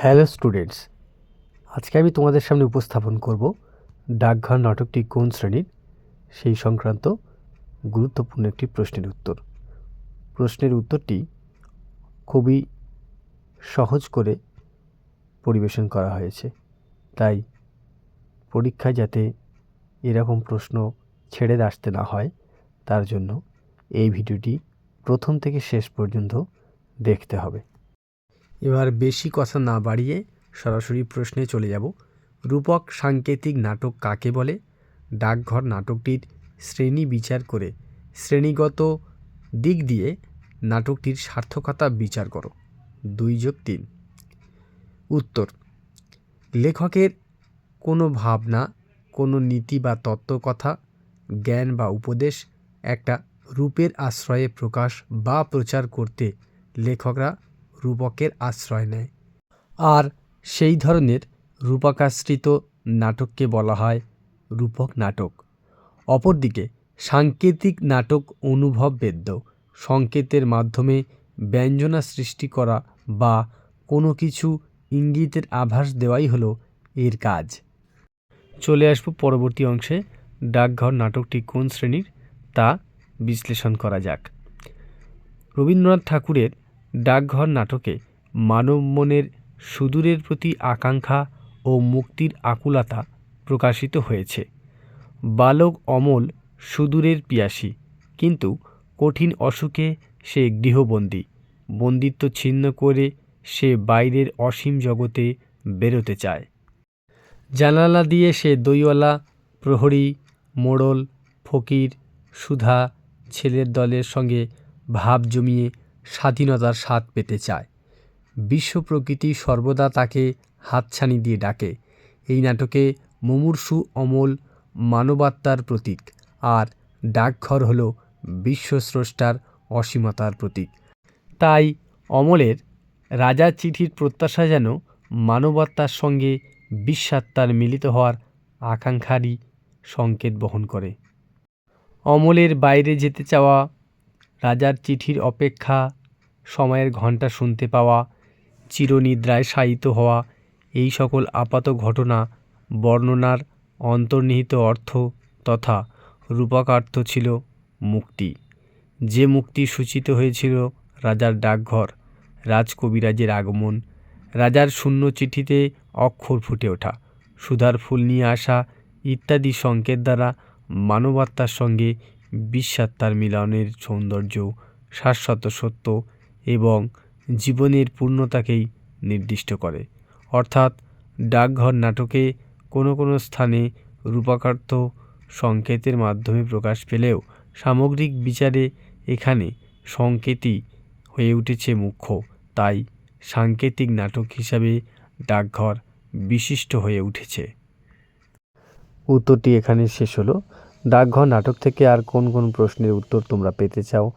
Hello students, আজকে আমি তোমাদের সামনে উপস্থাপন করব ডাকঘর নাটকটি কোন শ্রেণীর সেই সংক্রান্ত গুরুত্বপূর্ণ একটি প্রশ্নের উত্তর। প্রশ্নের উত্তরটি খুবই সহজ করে পরিবেশন করা হয়েছে, তাই পরীক্ষায় যাতে এরকম প্রশ্ন ছেড়ে আসতে না হয় তার জন্য এই ভিডিওটি প্রথম থেকে শেষ পর্যন্ত দেখতে হবে। এবার বেশি কথা না বাড়িয়ে সরাসরি প্রশ্নে চলে যাব। রূপক সাংকেতিক নাটক কাকে বলে? ডাকঘর নাটকটির শ্রেণী বিচার করে শ্রেণীগত দিক দিয়ে নাটকটির সার্থকতা বিচার করো। 2+3। উত্তর: লেখকের কোনো ভাবনা, কোনো নীতি বা তত্ত্বকথা, জ্ঞান বা উপদেশ একটা রূপের আশ্রয়ে প্রকাশ বা প্রচার করতে লেখকরা রূপকের আশ্রয় নেয়, আর সেই ধরনের রূপকাশ্রিত নাটককে বলা হয় রূপক নাটক। অপরদিকে সাংকেতিক নাটক অনুভববেদ্য সংকেতের মাধ্যমে ব্যঞ্জনা সৃষ্টি করা বা কোনো কিছু ইঙ্গিতের আভাস দেওয়াই হলো এর কাজ। চলে আসব পরবর্তী অংশে। ডাকঘর নাটকটি কোন শ্রেণীর তা বিশ্লেষণ করা যাক। রবীন্দ্রনাথ ঠাকুরের ডাকঘর নাটকে মানব মনের সুদূরের প্রতি আকাঙ্ক্ষা ও মুক্তির আকুলতা প্রকাশিত হয়েছে। বালক অমল সুদূরের পিয়াসী, কিন্তু কঠিন অসুখে সে গৃহবন্দী। বন্দিত্ব ছিন্ন করে সে বাইরের অসীম জগতে বেরোতে চায়। জানালা দিয়ে সে দইওয়ালা, প্রহরী, মোড়ল, ফকির, সুধা ছেলের দলের সঙ্গে ভাব জমিয়ে স্বাধীনতার স্বাদ পেতে চায়। বিশ্ব প্রকৃতি সর্বদা তাকে হাতছানি দিয়ে ডাকে। এই নাটকে মুমূর্ষু অমল মানবাত্মার প্রতীক, আর ডাকঘর হল বিশ্বস্রষ্টার অসীমতার প্রতীক। তাই অমলের রাজার চিঠির প্রত্যাশা যেন মানবাত্মার সঙ্গে বিশ্বাত্মার মিলিত হওয়ার আকাঙ্ক্ষারই সংকেত বহন করে। অমলের বাইরে যেতে চাওয়া, রাজার চিঠির অপেক্ষা, সময়ের ঘণ্টা শুনতে পাওয়া, চিরনিদ্রায় শায়িত হওয়া, এই সকল আপাত ঘটনা বর্ণনার অন্তর্নিহিত অর্থ তথা রূপকার্থ ছিল মুক্তি। যে মুক্তি সূচিত হয়েছিল রাজার ডাকঘর, রাজকবিরাজের আগমন, রাজার শূন্য চিঠিতে অক্ষর ফুটে ওঠা, সুধার ফুল নিয়ে আসা ইত্যাদি সংকেত দ্বারা মানবাত্মার সঙ্গে বিশ্বাত্মার মিলনের সৌন্দর্য, শাশ্বত সত্য এবং জীবনের পূর্ণতাকেই নির্দিষ্ট করে। অর্থাৎ ডাকঘর নাটকে কোনো কোনো স্থানে রূপকার্থ সংকেতের মাধ্যমে প্রকাশ পেলেও সামগ্রিক বিচারে এখানে সংকেতই হয়ে উঠেছে মুখ্য। তাই সাংকেতিক নাটক হিসাবে ডাকঘর বিশিষ্ট হয়ে উঠেছে। উত্তরটি এখানে শেষ হলো। ডাকঘর নাটক থেকে আর কোন কোন প্রশ্নের উত্তর তোমরা পেতে চাও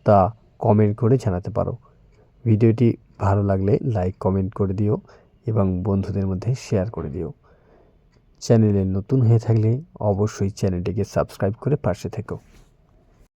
তা কমেন্ট করে জানাতে পারো। ভিডিওটি ভালো লাগলে লাইক কমেন্ট করে দিও এবং বন্ধুদের মধ্যে শেয়ার করে দিও। চ্যানেলে নতুন হয়ে থাকলে অবশ্যই চ্যানেলটিকে সাবস্ক্রাইব করে পাশে থেকো।